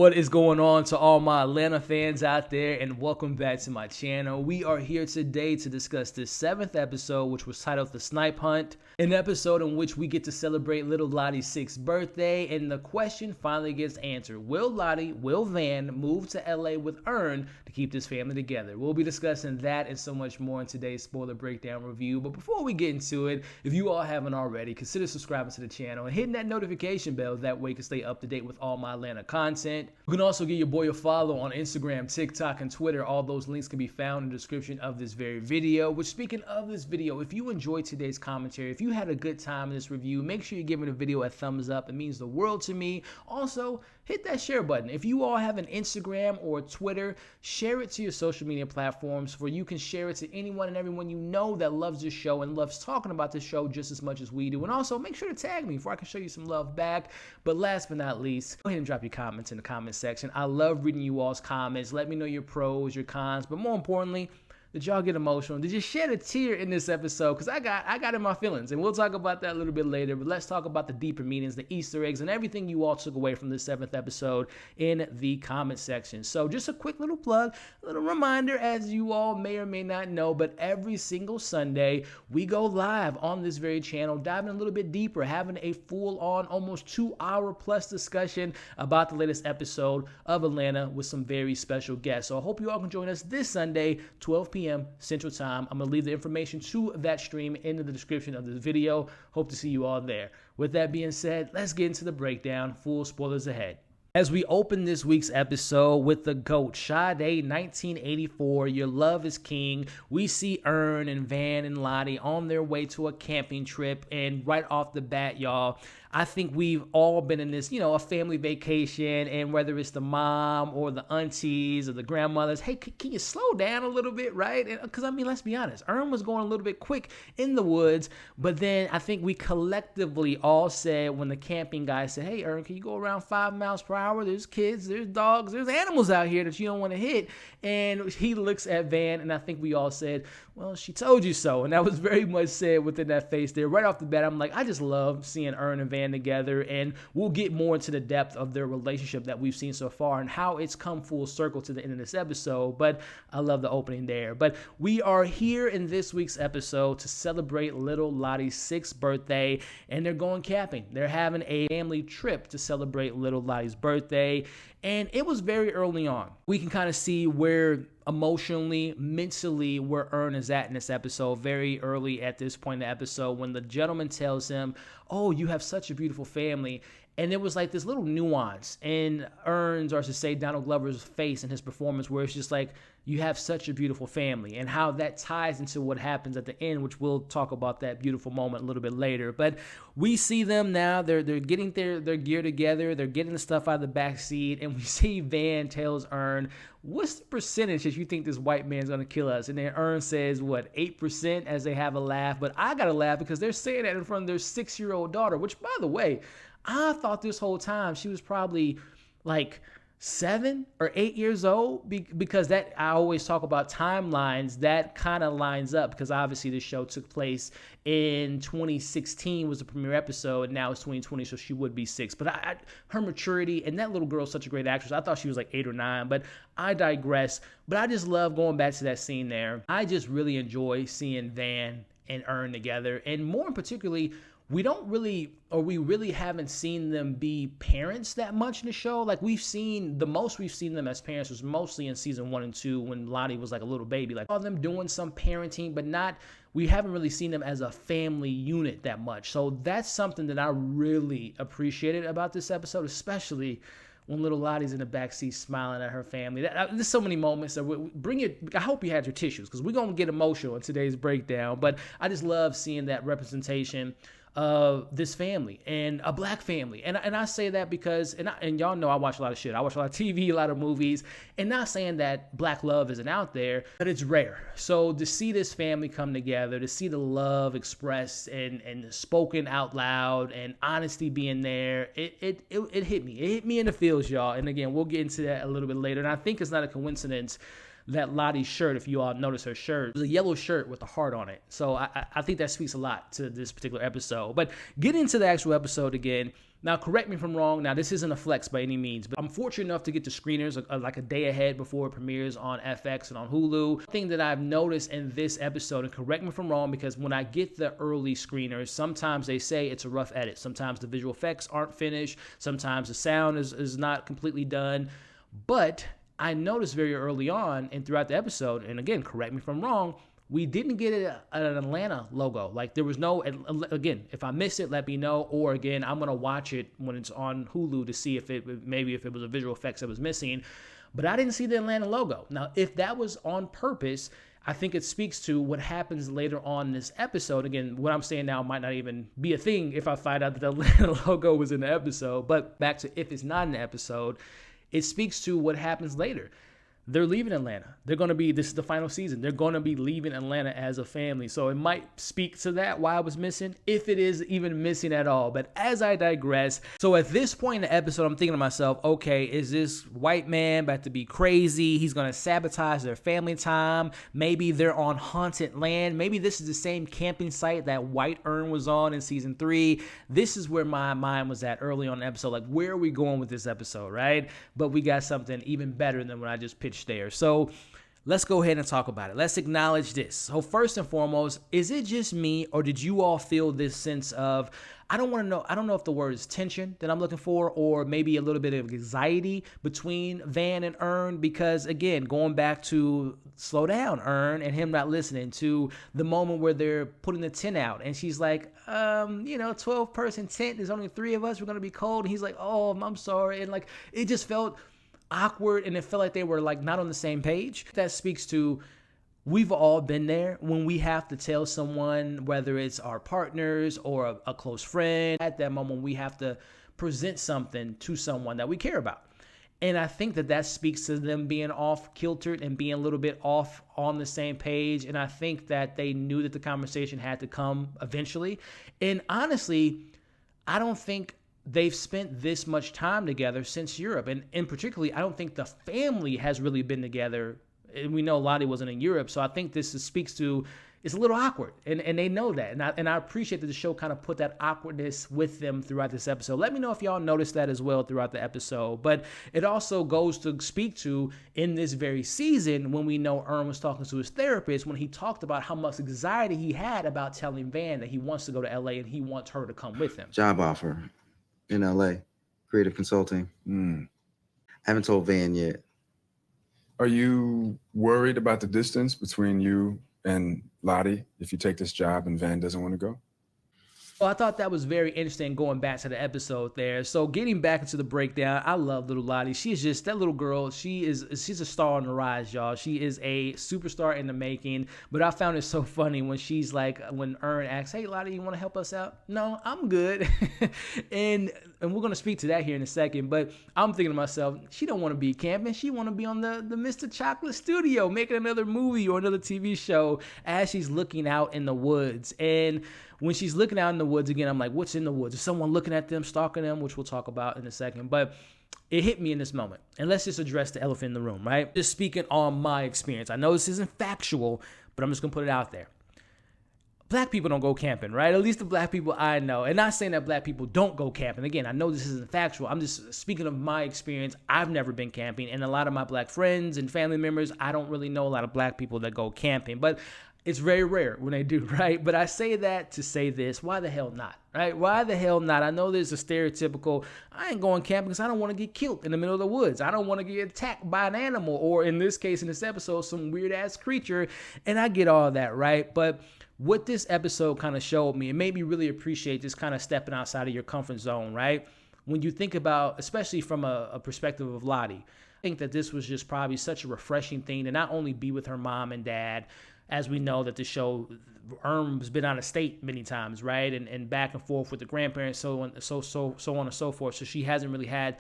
What is going on to all my Atlanta fans out there, and welcome back to my channel. We are here today to discuss this 7th episode, which was titled The Snipe Hunt, an episode in which we get to celebrate little Lottie's 6th birthday, and the question finally gets answered. Will Van move to LA with Earn to keep this family together? We'll be discussing that and so much more in today's spoiler breakdown review. But before we get into it, if you all haven't already, consider subscribing to the channel and hitting that notification bell. That way you can stay up to date with all my Atlanta content. You can also give your boy a follow on Instagram, TikTok, and Twitter. All those links can be found in the description of this very video. Which, speaking of this video, if you enjoyed today's commentary, if you had a good time in this review, make sure you're giving the video a thumbs up. It means the world to me. Also, hit that share button. If you all have an Instagram or Twitter, share it to your social media platforms where you can share it to anyone and everyone you know that loves this show and loves talking about this show just as much as we do. And also, make sure to tag me before I can show you some love back. But last but not least, go ahead and drop your comments in the comment section. I love reading you all's comments. Let me know your pros, your cons, but more importantly, did y'all get emotional? Did you shed a tear in this episode? Because I got in my feelings, and we'll talk about that a little bit later. But let's talk about the deeper meanings, the Easter eggs, and everything you all took away from this 7th episode in the comment section. So just a quick little plug, a little reminder, as you all may or may not know, but every single Sunday, we go live on this very channel, diving a little bit deeper, having a full-on, almost 2-hour plus discussion about the latest episode of Atlanta with some very special guests. So I hope you all can join us this Sunday, 12 p.m. Central Time. I'm going to leave the information to that stream in the description of this video. Hope to see you all there. With that being said, let's get into the breakdown. Full spoilers ahead. As we open this week's episode with the GOAT, Sade 1984, Your Love is King, we see Earn and Van and Lottie on their way to a camping trip, and right off the bat, y'all, I think we've all been in this, a family vacation, and whether it's the mom or the aunties or the grandmothers, hey, can you slow down a little bit, right? Because, let's be honest, Earn was going a little bit quick in the woods, but then I think we collectively all said, when the camping guy said, hey, Earn, can you go around 5 miles per hour? There's kids, there's dogs, there's animals out here that you don't want to hit. And he looks at Van, and I think we all said, well, she told you so. And that was very much said within that face there. Right off the bat, I'm like, I just love seeing Earn and Van together, and we'll get more into the depth of their relationship that we've seen so far and how it's come full circle to the end of this episode. But I love the opening there. But we are here in this week's episode to celebrate little Lottie's 6th birthday, and they're going camping. They're having a family trip to celebrate little Lottie's birthday, and it was very early on. We can kind of see where emotionally, mentally, where Earn is at in this episode, very early at this point in the episode, when the gentleman tells him, oh, you have such a beautiful family. And there was like this little nuance in Earn's, or to say Donald Glover's face in his performance, where it's just like, you have such a beautiful family, and how that ties into what happens at the end, which we'll talk about that beautiful moment a little bit later. But we see them now, they're getting their gear together, they're getting the stuff out of the back seat, and we see Van tells Earn, what's the percentage that you think this white man's gonna kill us? And then Earn says, what, 8%, as they have a laugh. But I gotta laugh because they're saying that in front of their 6-year-old daughter, which, by the way, I thought this whole time she was probably like 7 or 8 years old, because that, I always talk about timelines, that kind of lines up, because obviously the show took place in 2016 was the premiere episode, and now it's 2020, so she would be 6. But her maturity, and that little girl's such a great actress. I thought she was like 8 or 9, but I digress. But I just love going back to that scene there. I just really enjoy seeing Van and Earn together, and more particularly, we really haven't seen them be parents that much in the show. Like, the most we've seen them as parents was mostly in season 1 and 2 when Lottie was like a little baby. Like, all them doing some parenting, but we haven't really seen them as a family unit that much. So that's something that I really appreciated about this episode, especially when little Lottie's in the backseat smiling at her family. There's so many moments. I hope you had your tissues, because we're going to get emotional in today's breakdown. But I just love seeing that representation of this family, and a black family. And I say that because, and y'all know I watch a lot of shit. I watch a lot of TV, a lot of movies, and not saying that black love isn't out there, but it's rare. So to see this family come together, to see the love expressed and spoken out loud, and honesty being there, it hit me. It hit me in the feels, y'all. And again, we'll get into that a little bit later. And I think it's not a coincidence that Lottie's shirt, if you all notice her shirt, it was a yellow shirt with a heart on it. So I think that speaks a lot to this particular episode. But getting into the actual episode again, now correct me if I'm wrong. Now this isn't a flex by any means, but I'm fortunate enough to get to screeners like a day ahead before it premieres on FX and on Hulu. The thing that I've noticed in this episode, and correct me if I'm wrong, because when I get the early screeners, sometimes they say it's a rough edit. Sometimes the visual effects aren't finished. Sometimes the sound is not completely done. But I noticed very early on and throughout the episode, and again, correct me if I'm wrong, we didn't get an Atlanta logo. Like there was no, again, if I missed it, let me know. Or again, I'm going to watch it when it's on Hulu to see if it was a visual effects that was missing. But I didn't see the Atlanta logo. Now, if that was on purpose, I think it speaks to what happens later on in this episode. Again, what I'm saying now might not even be a thing if I find out that the Atlanta logo was in the episode. But back to if it's not in the episode, it speaks to what happens later. They're leaving Atlanta. This is the final season. They're going to be leaving Atlanta as a family. So it might speak to that, why I was missing, if it is even missing at all. But as I digress, so at this point in the episode, I'm thinking to myself, okay, is this white man about to be crazy? He's going to sabotage their family time. Maybe they're on haunted land. Maybe this is the same camping site that White Urn was on in season 3. This is where my mind was at early on the episode. Like, where are we going with this episode, right? But we got something even better than what I just pitched there. So let's go ahead and talk about it. Let's acknowledge this. So first and foremost, is it just me, or did you all feel this sense of, I don't know if the word is tension that I'm looking for, or maybe a little bit of anxiety between Van and Earn? Because again, going back to slow down, Earn, and him not listening, to the moment where they're putting the tent out and she's like, 12 person tent, there's only 3 of us, we're going to be cold. And he's like, oh, I'm sorry. And like, it just felt awkward, and it felt like they were like not on the same page. That speaks to, we've all been there when we have to tell someone, whether it's our partners or a close friend, at that moment we have to present something to someone that we care about. And I think that speaks to them being off kiltered and being a little bit off on the same page. And I think that they knew that the conversation had to come eventually. And honestly, I don't think they've spent this much time together since Europe. And in particularly, I don't think the family has really been together. And we know Lottie wasn't in Europe. So I think this speaks to, it's a little awkward. And they know that. And I appreciate that the show kind of put that awkwardness with them throughout this episode. Let me know if y'all noticed that as well throughout the episode. But it also goes to speak to, in this very season, when we know Earn was talking to his therapist, when he talked about how much anxiety he had about telling Van that he wants to go to LA and he wants her to come with him. Job offer in LA, creative consulting. Haven't told Van yet. Are you worried about the distance between you and Lottie if you take this job and Van doesn't want to go? Well, I thought that was very interesting going back to the episode there. So getting back into the breakdown, I love little Lottie. She's just, that little girl, she's a star on the rise, y'all. She is a superstar in the making. But I found it so funny when she's like, when Earn asks, hey, Lottie, you want to help us out? No, I'm good. and we're going to speak to that here in a second. But I'm thinking to myself, she don't want to be camping. She want to be on the Mr. Chocolate studio, making another movie or another TV show as she's looking out in the woods. And when she's looking out in the woods again, I'm like, what's in the woods? Is someone looking at them, stalking them, which we'll talk about in a second. But it hit me in this moment. And let's just address the elephant in the room, right? Just speaking on my experience. I know this isn't factual, but I'm just going to put it out there. Black people don't go camping, right? At least the black people I know. And not saying that black people don't go camping. Again, I know this isn't factual. I'm just speaking of my experience. I've never been camping. And a lot of my black friends and family members, I don't really know a lot of black people that go camping. But it's very rare when they do, right? But I say that to say this. Why the hell not, right? Why the hell not? I know there's a stereotypical, I ain't going camping because I don't want to get killed in the middle of the woods. I don't want to get attacked by an animal, or in this case, in this episode, some weird-ass creature. And I get all that, right? But what this episode kind of showed me, it made me really appreciate just kind of stepping outside of your comfort zone, right? When you think about, especially from a perspective of Lottie, I think that this was just probably such a refreshing thing to not only be with her mom and dad, as we know that the show, Earn's been out of state many times, right? And back and forth with the grandparents, so on and so forth. So she hasn't really had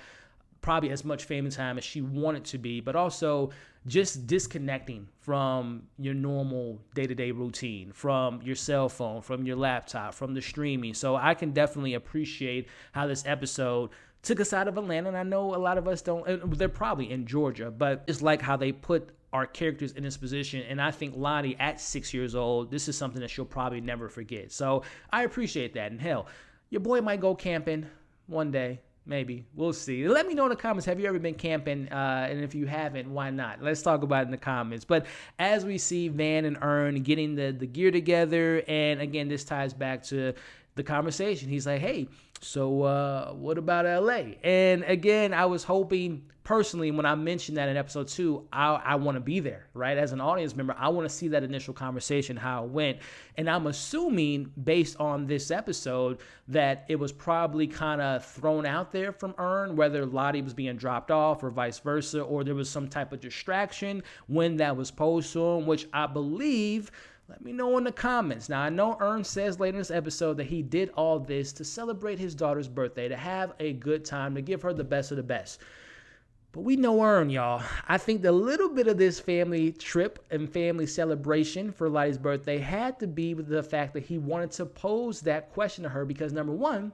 probably as much family time as she wanted to be, but also just disconnecting from your normal day-to-day routine, from your cell phone, from your laptop, from the streaming. So I can definitely appreciate how this episode took us out of Atlanta. And I know a lot of us don't, they're probably in Georgia, but it's like how they put our characters in this position. And I think Lottie, at 6 years old, this is something that she'll probably never forget. So I appreciate that. And hell, your boy might go camping one day. Maybe. We'll see. Let me know in the comments, have you ever been camping? And if you haven't, why not? Let's talk about it in the comments. But as we see Van and Earn getting the gear together, and again, this ties back to the conversation. He's like, hey, so what about LA? And again, I was hoping personally, when I mentioned that in episode 2, I want to be there, right? As an audience member, I want to see that initial conversation, how it went. And I'm assuming, based on this episode, that it was probably kind of thrown out there from Earn, whether Lottie was being dropped off or vice versa, or there was some type of distraction when that was posed to him, which I believe. Let me know in the comments. Now, I know Earn says later in this episode that he did all this to celebrate his daughter's birthday, to have a good time, to give her the best of the best. But we know Earn, y'all. I think the little bit of this family trip and family celebration for Lottie's birthday had to be with the fact that he wanted to pose that question to her because, number one,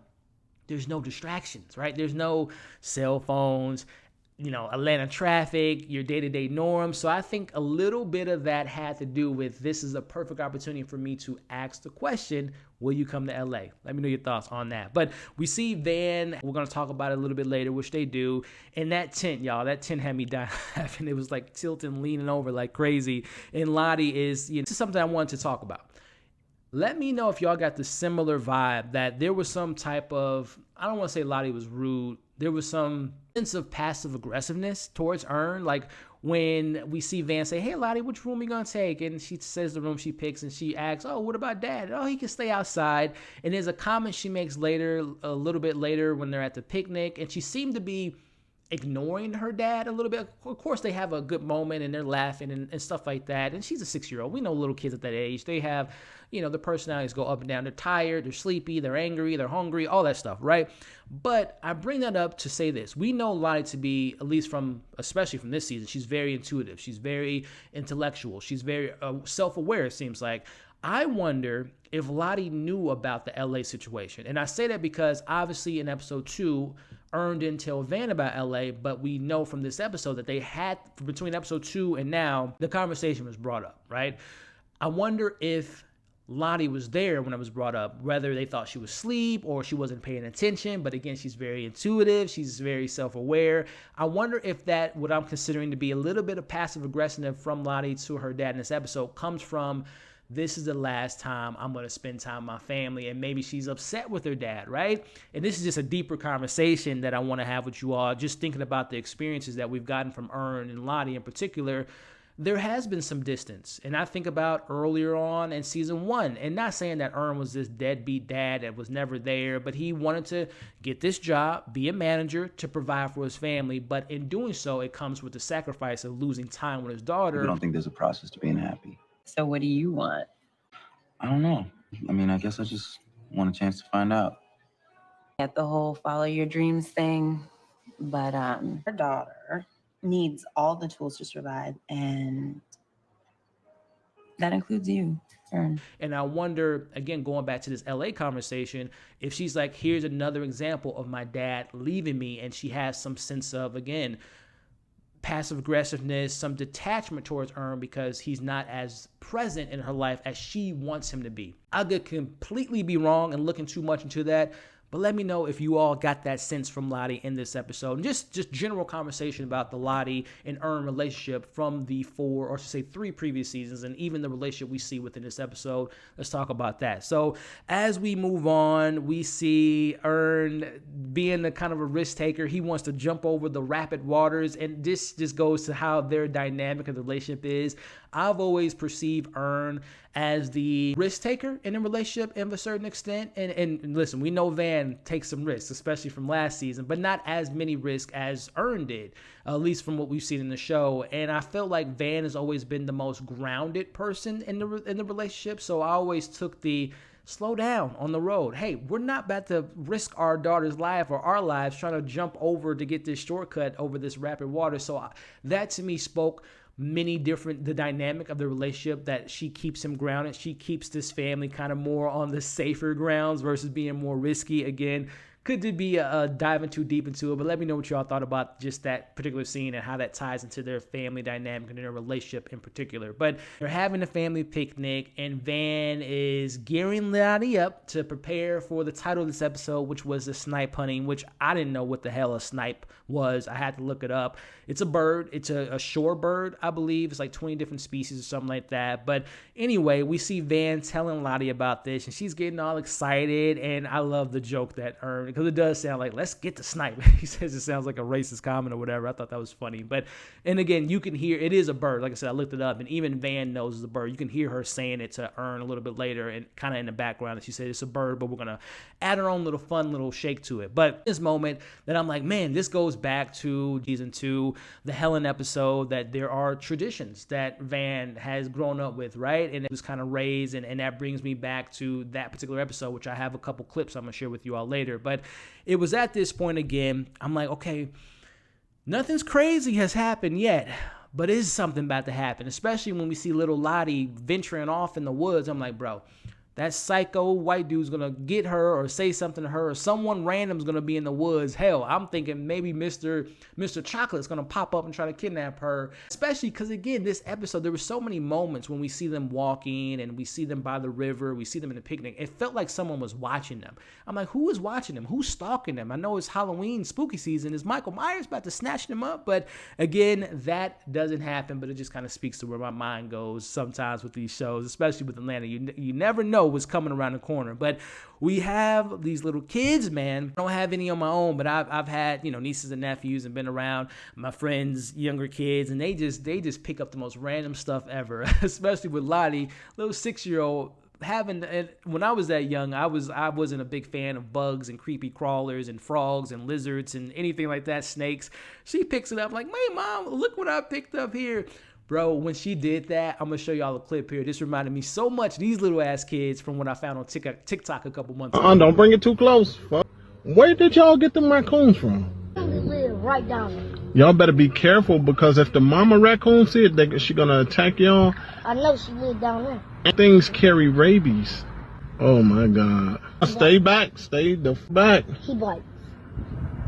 there's no distractions, right? There's no cell phones, Atlanta traffic, your day-to-day norms. So I think a little bit of that had to do with this is a perfect opportunity for me to ask the question, will you come to LA? Let me know your thoughts on that. But we see Van, we're going to talk about it a little bit later, which they do. And that tent, y'all, that tent had me dying laughing. It was like tilting, leaning over like crazy. And Lottie is, this is something I wanted to talk about. Let me know if y'all got the similar vibe that there was some type of, I don't want to say Lottie was rude. There was some sense of passive aggressiveness towards Earn. Like when we see Van say, hey, Lottie, which room are you going to take? And she says the room she picks and she asks, oh, what about Dad? Oh, he can stay outside. And there's a comment she makes later, a little bit later when they're at the picnic. And she seemed to be ignoring her dad a little bit. Of course, they have a good moment and they're laughing and stuff like that. And she's a 6-year-old. We know little kids at that age. They have, the personalities go up and down. They're tired, they're sleepy, they're angry, they're hungry, all that stuff, right? But I bring that up to say this. We know Lottie to be, at least especially from this season, she's very intuitive. She's very intellectual. She's very self-aware, it seems like. I wonder if Lottie knew about the LA situation. And I say that because obviously in episode 2, Earn didn't tell Van about LA, but we know from this episode that they had, between episode 2 and now, the conversation was brought up, right? I wonder if Lottie was there when it was brought up, whether they thought she was asleep or she wasn't paying attention. But again, she's very intuitive. She's very self-aware. I wonder if that, what I'm considering to be a little bit of passive aggressiveness from Lottie to her dad in this episode, comes from, this is the last time I'm going to spend time with my family. And maybe she's upset with her dad, right? And this is just a deeper conversation that I want to have with you all. Just thinking about the experiences that we've gotten from Earn and Lottie in particular, there has been some distance. And I think about earlier on in season 1, and not saying that Earn was this deadbeat dad that was never there, but he wanted to get this job, be a manager, to provide for his family. But in doing so, it comes with the sacrifice of losing time with his daughter. I don't think there's a process to being happy. So what do you want? I don't know. I mean, I guess I just want a chance to find out. At the whole follow your dreams thing, but her daughter needs all the tools to survive, and that includes you, Earn. And I wonder, again, going back to this LA conversation, if she's like, here's another example of my dad leaving me, and she has some sense of, again, passive aggressiveness, some detachment towards Earn because he's not as present in her life as she wants him to be. I could completely be wrong and looking too much into that, but let me know if you all got that sense from Lottie in this episode. And just general conversation about the Lottie and Earn relationship from the 4, or say 3 previous seasons, and even the relationship we see within this episode. Let's talk about that. So as we move on, we see Earn being a kind of a risk taker. He wants to jump over the rapid waters, and this just goes to how their dynamic of the relationship is. I've always perceived Earn as the risk taker in a relationship to a certain extent. And listen, we know Van takes some risks, especially from last season, but not as many risks as Earn did, at least from what we've seen in the show. And I felt like Van has always been the most grounded person in the relationship. So I always took the slow down on the road. Hey, we're not about to risk our daughter's life or our lives trying to jump over to get this shortcut over this rapid water. So that to me spoke the dynamic of the relationship, that she keeps him grounded. She keeps this family kind of more on the safer grounds versus being more risky. Again, could be diving too deep into it, but let me know what y'all thought about just that particular scene and how that ties into their family dynamic and their relationship in particular. But they're having a family picnic, and Van is gearing Lottie up to prepare for the title of this episode, which was the snipe hunting, which I didn't know what the hell a snipe was. I had to look it up. It's a bird. It's a shore bird, I believe. It's like 20 different species or something like that. But anyway, we see Van telling Lottie about this, and she's getting all excited, and I love the joke that earned, because it does sound like, let's get the snipe. He says it sounds like a racist comment or whatever. I thought that was funny. But, and again, you can hear, it is a bird. Like I said, I looked it up, and even Van knows it's a bird. You can hear her saying it to Earn a little bit later, and kind of in the background, and she said it's a bird, but we're going to add our own little fun little shake to it. But this moment that I'm like, man, this goes back to season 2, the Helen episode, that there are traditions that Van has grown up with, right? And it was kind of raised, and that brings me back to that particular episode, which I have a couple clips I'm going to share with you all later. But it was at this point again, I'm like, okay, nothing's crazy has happened yet, but is something about to happen, especially when we see little Lottie venturing off in the woods. I'm like, bro, that psycho white dude's gonna get her or say something to her, or someone random's gonna be in the woods. Hell, I'm thinking maybe Mr. Chocolate's gonna pop up and try to kidnap her. Especially because, again, this episode, there were so many moments when we see them walking and we see them by the river, we see them in the picnic. It felt like someone was watching them. I'm like, who is watching them? Who's stalking them? I know it's Halloween, spooky season. Is Michael Myers about to snatch them up? But again, that doesn't happen, but it just kind of speaks to where my mind goes sometimes with these shows, especially with Atlanta. You never know what's coming around the corner. But we have these little kids, man. I don't have any on my own, but I've had, nieces and nephews, and been around my friends' younger kids, and they just pick up the most random stuff ever, especially with Lottie, little 6-year-old. When I was that young, I wasn't a big fan of bugs and creepy crawlers and frogs and lizards and anything like that, snakes. She picks it up like, hey, Mom, look what I picked up here. Bro, when she did that, I'm going to show y'all a clip here. This reminded me so much of these little ass kids from what I found on TikTok a couple months ago. Don't bring it too close. Fuck. Where did y'all get them raccoons from? They live right down there. Y'all better be careful, because if the mama raccoon see it, she gonna attack y'all. I know she live down there. Things carry rabies. Oh my God. Stay back. Stay the back. He bites.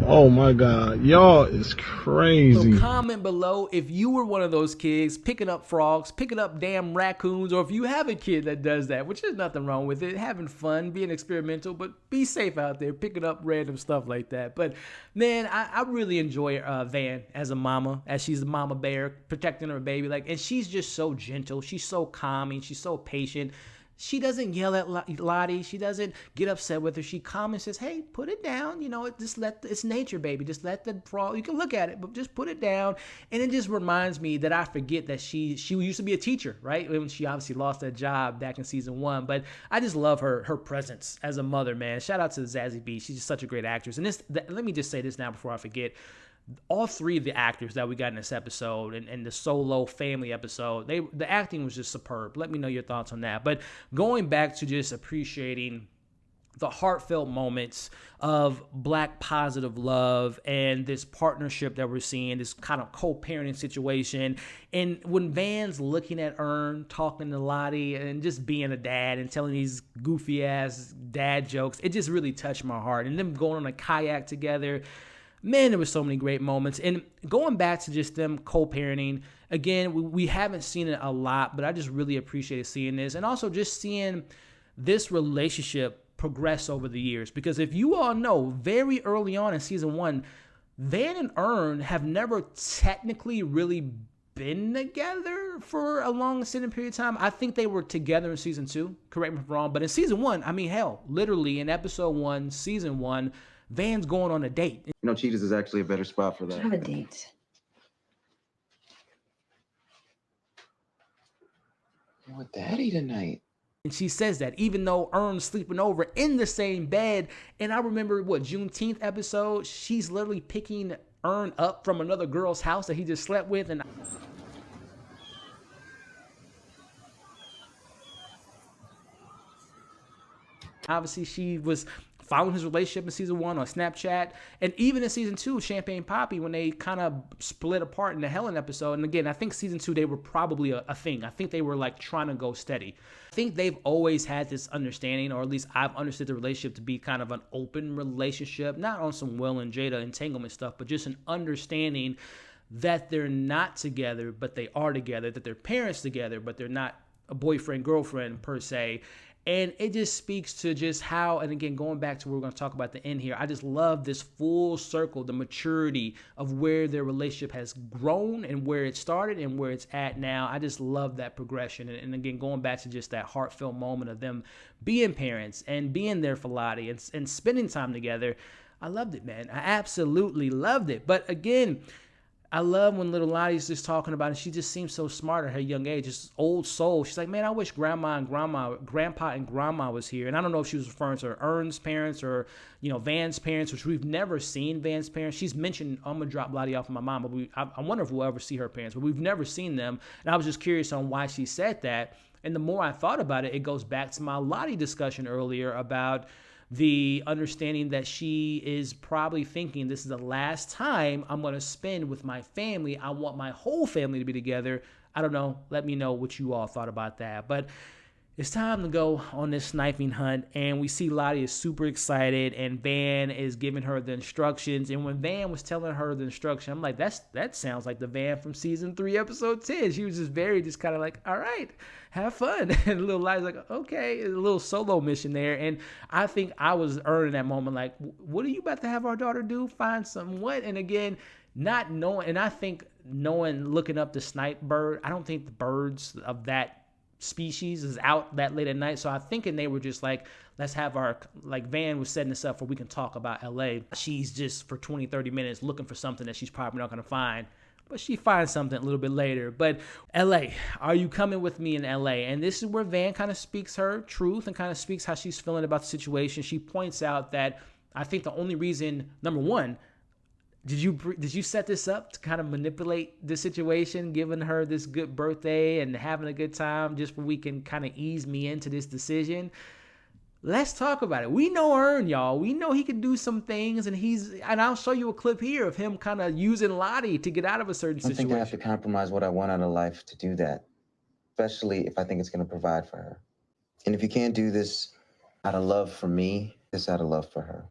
Oh my God. Y'all is crazy. So comment below if you were one of those kids picking up frogs, picking up damn raccoons, or if you have a kid that does that, which is nothing wrong with it, having fun, being experimental, but be safe out there picking up random stuff like that. But man, I really enjoy Van as a mama, as she's the mama bear protecting her baby, and she's just so gentle, she's so calming, she's so patient. She doesn't yell at Lottie. She doesn't get upset with her. She calmly says, hey, put it down. It's nature, baby. Just let the frog, you can look at it, but just put it down. And it just reminds me that I forget that she used to be a teacher, right? When she obviously lost that job back in season 1. But I just love her presence as a mother, man. Shout out to Zazie Beetz. She's just such a great actress. And let me just say this now before I forget. All 3 of the actors that we got in this episode and the solo family episode, the acting was just superb. Let me know your thoughts on that. But going back to just appreciating the heartfelt moments of Black positive love and this partnership that we're seeing, this kind of co-parenting situation. And when Van's looking at Earn, talking to Lottie, and just being a dad and telling these goofy ass dad jokes, it just really touched my heart. And them going on a kayak together, man, there were so many great moments. And going back to just them co-parenting, again, we haven't seen it a lot, but I just really appreciated seeing this. And also just seeing this relationship progress over the years. Because if you all know, very early on in season 1, Van and Earn have never technically really been together for a long extended period of time. I think they were together in season 2. Correct me if I'm wrong. But in season 1, I mean, hell, literally in episode 1, season 1, Van's going on a date. Cheetahs is actually a better spot for that. Have a date. I'm with Daddy tonight. And she says that even though Earn's sleeping over in the same bed. And I remember Juneteenth episode, she's literally picking Earn up from another girl's house that he just slept with. And obviously she was following his relationship in season 1 on Snapchat, and even in season 2, Champagne Poppy, when they kind of split apart in the Helen episode. And again, I think season 2, they were probably a thing. I think they were like trying to go steady. I think they've always had this understanding, or at least I've understood the relationship to be kind of an open relationship, not on some Will and Jada entanglement stuff, but just an understanding that they're not together, but they are together, that they're parents together, but they're not a boyfriend, girlfriend per se. And it just speaks to just how, and again, going back to what we're going to talk about at the end here, I just love this full circle, the maturity of where their relationship has grown and where it started and where it's at now. I just love that progression. And again, going back to just that heartfelt moment of them being parents and being there for Lottie and spending time together. I loved it, man. I absolutely loved it. But again, I love when little Lottie's just talking about it. She just seems so smart at her young age, just old soul. She's like, man, I wish grandpa and grandma was here. And I don't know if she was referring to Ern's parents or, Van's parents, which we've never seen Van's parents. She's mentioned, I'm going to drop Lottie off with my mom, but I wonder if we'll ever see her parents, but we've never seen them. And I was just curious on why she said that. And the more I thought about it, it goes back to my Lottie discussion earlier about the understanding that she is probably thinking this is the last time I'm going to spend with my family. I want my whole family to be together. I don't know. Let me know what you all thought about that. But it's time to go on this sniping hunt, and we see Lottie is super excited, and Van is giving her the instructions. And when Van was telling her the instruction, I'm like, that sounds like the Van from season 3, episode 10. She was just kind of like, all right, have fun. And little Lottie's like, okay, a little solo mission there. And I think I was earning that moment, like, what are you about to have our daughter do? Find some what? And again, not knowing, and I think looking up the snipe bird, I don't think the birds of that species is out that late at night. So I'm thinking they were just like, let's have Van was setting this up where we can talk about LA. She's just for 20, 30 minutes looking for something that she's probably not going to find, but she finds something a little bit later. But LA, are you coming with me in LA? And this is where Van kind of speaks her truth and kind of speaks how she's feeling about the situation. She points out that I think the only reason, number one, did you set this up to kind of manipulate the situation, giving her this good birthday and having a good time just so we can kind of ease me into this decision? Let's talk about it. We know Ern, y'all. We know he can do some things, and I'll show you a clip here of him kind of using Lottie to get out of a certain situation. I think I have to compromise what I want out of life to do that, especially if I think it's going to provide for her. And if you can't do this out of love for me, it's out of love for her.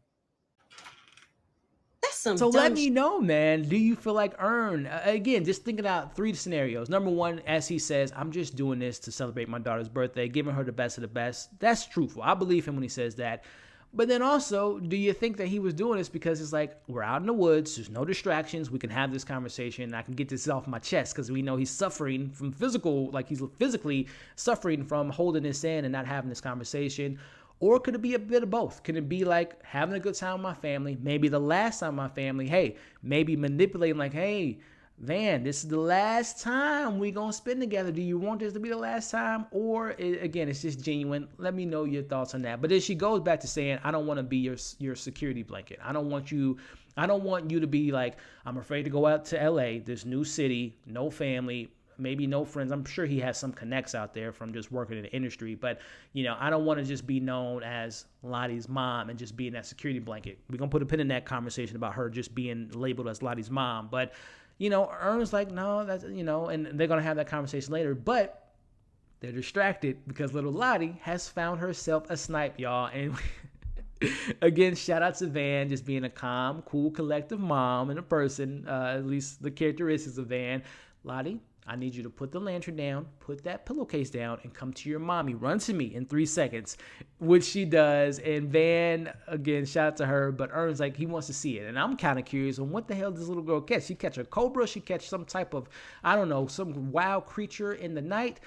So let me know, man. Do you feel like Ern? Again, just thinking out 3 scenarios. Number one, as he says, I'm just doing this to celebrate my daughter's birthday, giving her the best of the best. That's truthful. I believe him when he says that. But then also, do you think that he was doing this because it's like, we're out in the woods, there's no distractions, we can have this conversation, I can get this off my chest because we know he's suffering from he's physically suffering from holding this in and not having this conversation? Or could it be a bit of both? Could it be like having a good time with my family, maybe the last time with my family, hey, maybe manipulating like, hey, Van, this is the last time we gonna spend together. Do you want this to be the last time? Or again, it's just genuine. Let me know your thoughts on that. But then she goes back to saying, I don't want to be your security blanket. I don't want you to be like, I'm afraid to go out to LA, this new city, no family, maybe no friends. I'm sure he has some connects out there from just working in the industry, but I don't want to just be known as Lottie's mom and just being that security blanket. We're going to put a pin in that conversation about her just being labeled as Lottie's mom. But, Ern's like, no, that's, and they're going to have that conversation later, but they're distracted because little Lottie has found herself a snipe, y'all. And again, shout out to Van, just being a calm, cool, collective mom and a person, at least the characteristics of Van. Lottie, I need you to put the lantern down, put that pillowcase down, and come to your mommy. Run to me in 3 seconds, which she does. And Van, again, shout out to her, but Ern's like, he wants to see it. And I'm kind of curious on what the hell does this little girl catch? She catch a cobra? She catch some type of, I don't know, some wild creature in the night?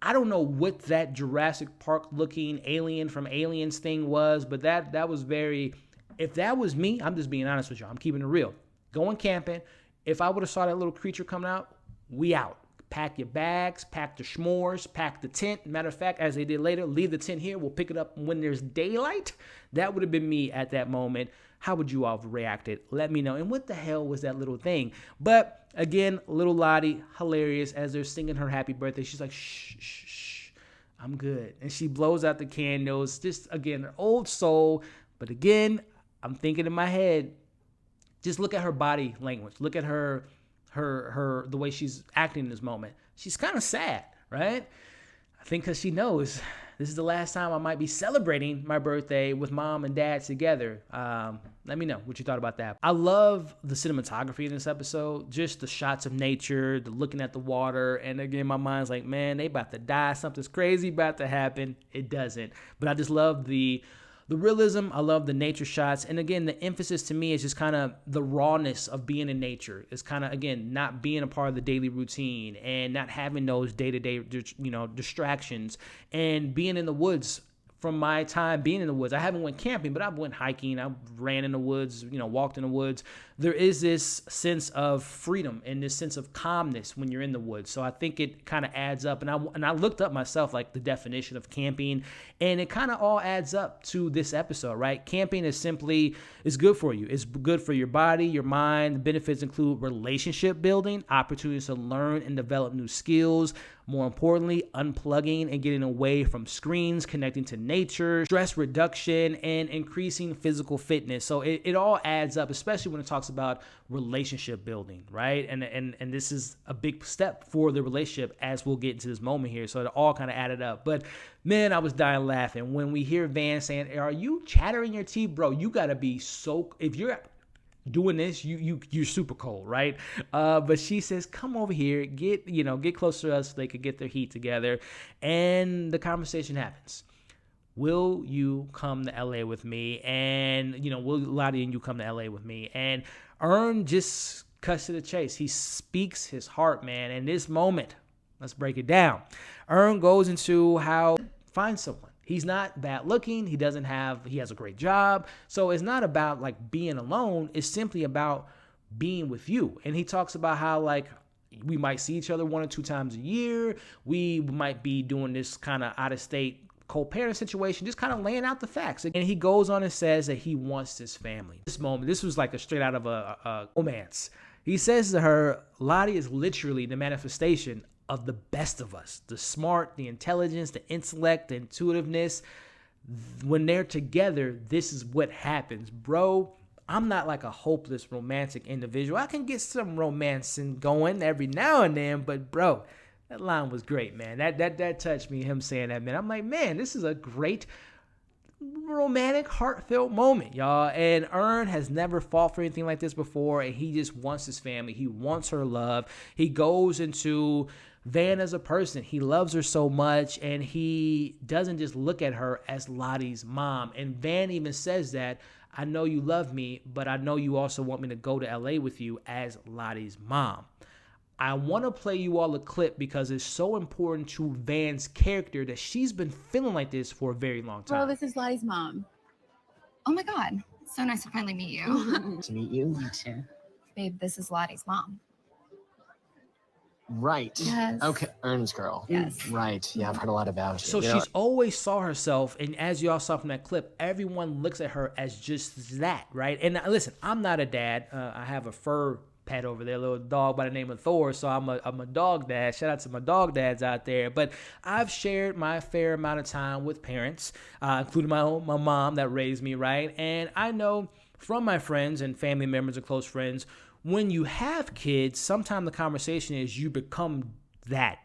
I don't know what that Jurassic Park looking alien from Aliens thing was, but that was very, if that was me, I'm just being honest with you. I'm keeping it real. Going camping, if I would have saw that little creature coming out, we out. Pack your bags, pack the s'mores, pack the tent. Matter of fact, as they did later, leave the tent here. We'll pick it up when there's daylight. That would have been me at that moment. How would you all have reacted? Let me know. And what the hell was that little thing? But again, little Lottie, hilarious as they're singing her happy birthday. She's like, shh, shh, shh, I'm good. And she blows out the candles. Just, again, old soul, But again, I'm thinking in my head, just look at her body language. Look at her the way she's acting in this moment. She's kind of sad, right? I think because she knows this is the last time I might be celebrating my birthday with mom and dad together. Let me know what you thought about that. I love the cinematography in this episode, just the shots of nature, the looking at the water. And again, my mind's like, man, they about to die. Something's crazy about to happen. It doesn't. But I just love the realism. I love the nature shots. And again, the emphasis to me is just kind of the rawness of being in nature. It's kind of, again, not being a part of the daily routine and not having those day-to-day, distractions, and being in the woods. From my time being in the woods, I haven't went camping, but I've went hiking. I ran in the woods, walked in the woods. There is this sense of freedom and this sense of calmness when you're in the woods. So I think it kind of adds up. And I looked up myself, like the definition of camping, and it kind of all adds up to this episode, right? Camping is good for you. It's good for your body, your mind. The benefits include relationship building, opportunities to learn and develop new skills. More importantly, unplugging and getting away from screens, connecting to nature, stress reduction, and increasing physical fitness. So it all adds up, especially when it talks about relationship building, right? And this is a big step for the relationship, as we'll get into this moment here. So it all kind of added up. But man, I was dying laughing when we hear Van saying, "Are you chattering your teeth, bro? You gotta be so, if you're doing this, you're super cold, right?" But she says, "Come over here, get closer to us so they could get their heat together." And the conversation happens. Will you come to LA with me? And will Lottie and you come to LA with me? And Earn just cuts to the chase. He speaks his heart, man. And this moment, let's break it down. Earn goes into how to find someone. He's not bad looking. He has a great job. So it's not about like being alone. It's simply about being with you. And he talks about how like we might see each other 1 or 2 times a year. We might be doing this kind of out of state co-parent situation, just kind of laying out the facts. And he goes on and says that he wants this family. This was like a straight out of a romance. He says to her, Lottie is literally the manifestation of the best of us, the smart, the intelligence, the intellect, the intuitiveness. When they're together, this is what happens. Bro, I'm not like a hopeless romantic individual. I can get some romancing going every now and then, but bro, that line was great, man. That touched me, him saying that, man. I'm like, man, this is a great romantic, heartfelt moment, y'all. And Earn has never fought for anything like this before, and he just wants his family. He wants her love. He goes into Van as a person. He loves her so much, and he doesn't just look at her as Lottie's mom. And Van even says that, I know you love me, but I know you also want me to go to LA with you as Lottie's mom. I want to play you all a clip because it's so important to Van's character that she's been feeling like this for a very long time. Well, this is Lottie's mom. Oh my God. So nice to finally meet you. To meet you. Me too. Babe, this is Lottie's mom. Right. Yes. Okay. Earn's girl. Yes. Right. Yeah, I've heard a lot about you. So she's always saw herself, and as y'all saw from that clip, everyone looks at her as just that, right? And listen, I'm not a dad. I have a fur pet over there, a little dog by the name of Thor, so I'm a dog dad. Shout out to my dog dads out there. But I've shared my fair amount of time with parents, including my mom that raised me, right? And I know from my friends and family members and close friends, when you have kids, sometimes the conversation is you become that.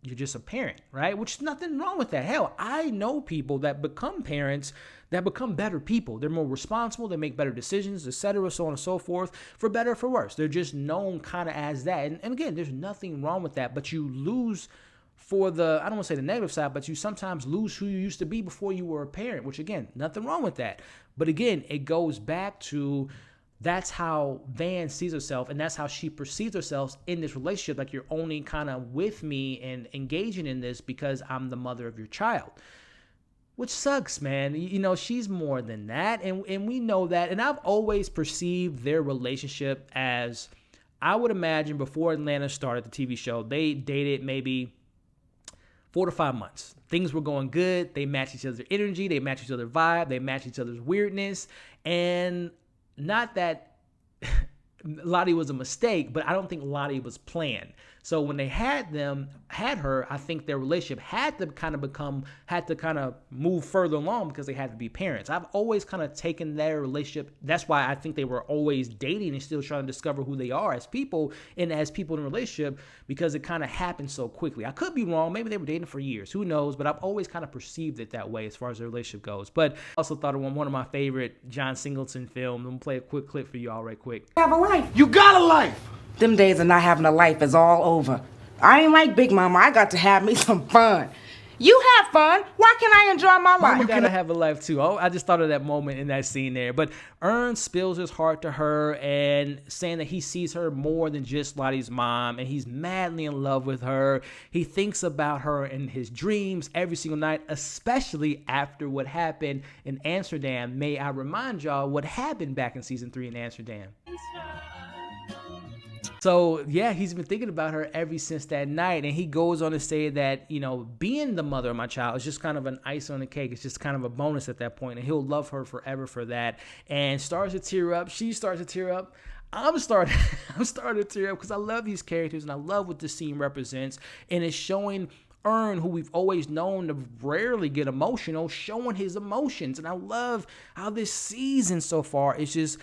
You're just a parent, right? Which is nothing wrong with that. Hell, I know people that become parents that become better people. They're more responsible. They make better decisions, etc., so on and so forth, for better or for worse. They're just known kind of as that. And again, there's nothing wrong with that, but you lose for the, I don't want to say the negative side, but you sometimes lose who you used to be before you were a parent, which again, nothing wrong with that. But again, it goes back to that's how Van sees herself, and that's how she perceives herself in this relationship. Like, you're only kind of with me and engaging in this because I'm the mother of your child, which sucks, man. You know, she's more than that, and we know that. And I've always perceived their relationship as, I would imagine before Atlanta started, the TV show, they dated maybe 4 to 5 months. Things were going good. They matched each other's energy. They matched each other's vibe. They matched each other's weirdness. And not that Lottie was a mistake, but I don't think Lottie was planned. So when they had her, I think their relationship had to kind of move further along because they had to be parents. I've always kind of taken their relationship. That's why I think they were always dating and still trying to discover who they are as people and as people in a relationship, because it kind of happened so quickly. I could be wrong. Maybe they were dating for years. Who knows? But I've always kind of perceived it that way as far as their relationship goes. But I also thought of one of my favorite John Singleton films. I'm going to play a quick clip for y'all right quick. Have a life. You got a life. Them days of not having a life is all over. I ain't like Big Mama. I got to have me some fun. You have fun. Why can't I enjoy my life? You gotta have a life too. Oh, I just thought of that moment in that scene there. But Ern spills his heart to her and saying that he sees her more than just Lottie's mom, and he's madly in love with her. He thinks about her in his dreams every single night, especially after what happened in Amsterdam. May I remind y'all what happened back in season 3 in Amsterdam? So, yeah, he's been thinking about her ever since that night. And he goes on to say that, being the mother of my child is just kind of an ice on the cake. It's just kind of a bonus at that point. And he'll love her forever for that. And starts to tear up. She starts to tear up. I'm starting to tear up because I love these characters and I love what this scene represents. And it's showing Ern, who we've always known to rarely get emotional, showing his emotions. And I love how this season so far is just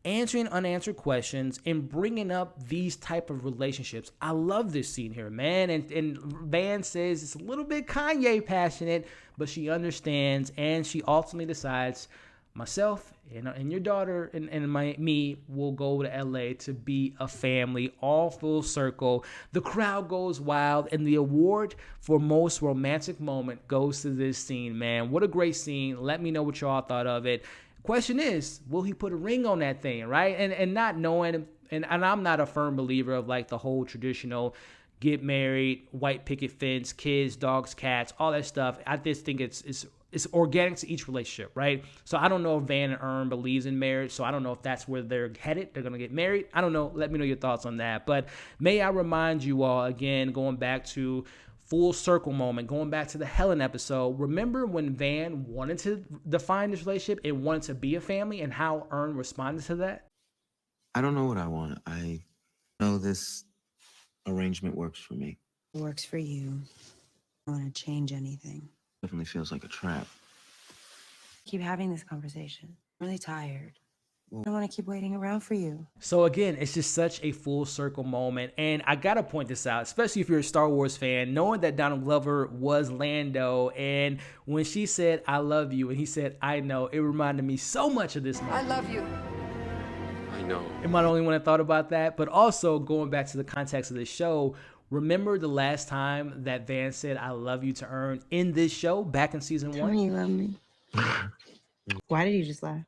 answering unanswered questions and bringing up these type of relationships. I love this scene here, man. And Van says it's a little bit Kanye passionate, but she understands, and she ultimately decides, myself and your daughter and me will go to LA to be a family, all full circle. The crowd goes wild, and the award for most romantic moment goes to this scene, man. What a great scene. Let me know what y'all thought of it. Question is, will he put a ring on that thing, right? And not knowing, and I'm not a firm believer of like the whole traditional get married, white picket fence, kids, dogs, cats, all that stuff. I just think it's organic to each relationship, right? So I don't know if Van and Ern believes in marriage, so I don't know if that's where they're headed. They're going to get married. I don't know. Let me know your thoughts on that. But may I remind you all, again, going back to full circle moment, going back to the Helen episode, remember when Van wanted to define this relationship and wanted to be a family and how Ern responded to that? I don't know what I want. I know this arrangement works for me. It works for you. I don't want to change anything. Definitely feels like a trap. Keep having this conversation. I'm really tired. I don't want to keep waiting around for you. So again, it's just such a full circle moment. And I got to point this out, especially if you're a Star Wars fan, knowing that Donald Glover was Lando. And when she said, I love you, and he said, I know, it reminded me so much of this moment. I love you. I know. Am I the only one that thought about that? But also going back to the context of this show, remember the last time that Van said, I love you to Ern in this show back in season 1? Tell me you love me. Why did you just laugh?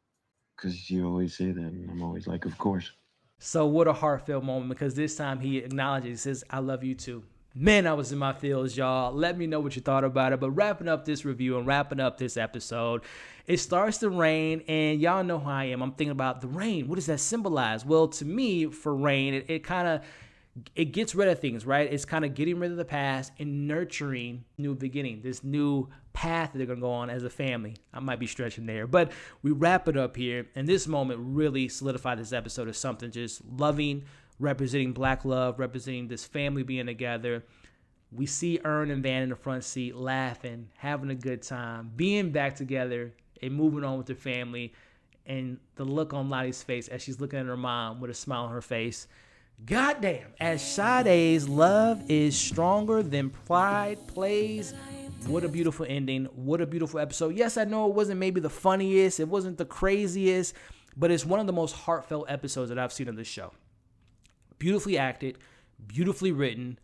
Because you always say that, and I'm always like, of course. So what a heartfelt moment, because this time he acknowledges, he says, I love you too. Man, I was in my feels, y'all. Let me know what you thought about it. But wrapping up this review and wrapping up this episode, it starts to rain, and y'all know how I am. I'm thinking about the rain. What does that symbolize? Well, to me, for rain, it gets rid of things, right? It's kind of getting rid of the past and nurturing new beginning, this new path that they're going to go on as a family. I might be stretching there, but we wrap it up here. And this moment really solidified this episode as something just loving, representing Black love, representing this family being together. We see Ern and Van in the front seat laughing, having a good time, being back together and moving on with their family. And the look on Lottie's face as she's looking at her mom with a smile on her face. Goddamn, as Sade's love is stronger than pride plays. What a beautiful ending. What a beautiful episode. Yes, I know it wasn't maybe the funniest. It wasn't the craziest, but it's one of the most heartfelt episodes that I've seen on this show. Beautifully acted, beautifully written.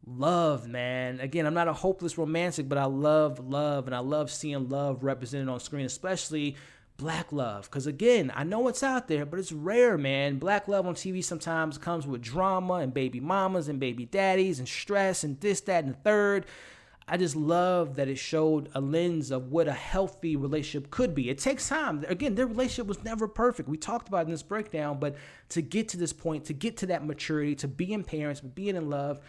Love, man. Again, I'm not a hopeless romantic, but I love love, and I love seeing love represented on screen, especially Black love, because again, I know it's out there, but it's rare, man. Black love on TV sometimes comes with drama and baby mamas and baby daddies and stress and this, that, and the third. I just love that it showed a lens of what a healthy relationship could be. It takes time. Again, their relationship was never perfect. We talked about it in this breakdown, but to get to this point, to get to that maturity, to being parents, being in love,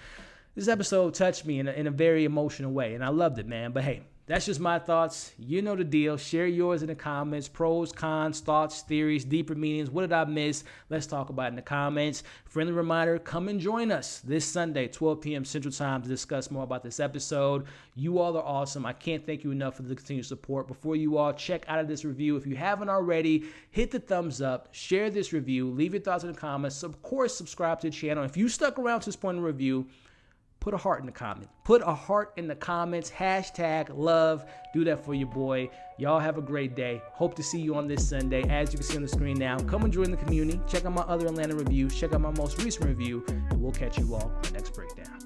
this episode touched me in a very emotional way, and I loved it, man. But hey, That's just my thoughts. You know the deal. Share yours in the comments. Pros, cons, thoughts, theories, deeper meanings. What did I miss? Let's talk about it in the comments. Friendly reminder, come and join us this Sunday, 12 p.m. Central Time, to discuss more about this episode. You all are awesome. I can't thank you enough for the continued support. Before you all check out of this review, if you haven't already, hit the thumbs up, share this review, leave your thoughts in the comments. Of course, subscribe to the channel. If you stuck around to this point in the review, put a heart in the comment. Put a heart in the comments. #love. Do that for your boy. Y'all have a great day. Hope to see you on this Sunday. As you can see on the screen now, come and join the community. Check out my other Atlanta reviews. Check out my most recent review. And we'll catch you all on the next breakdown.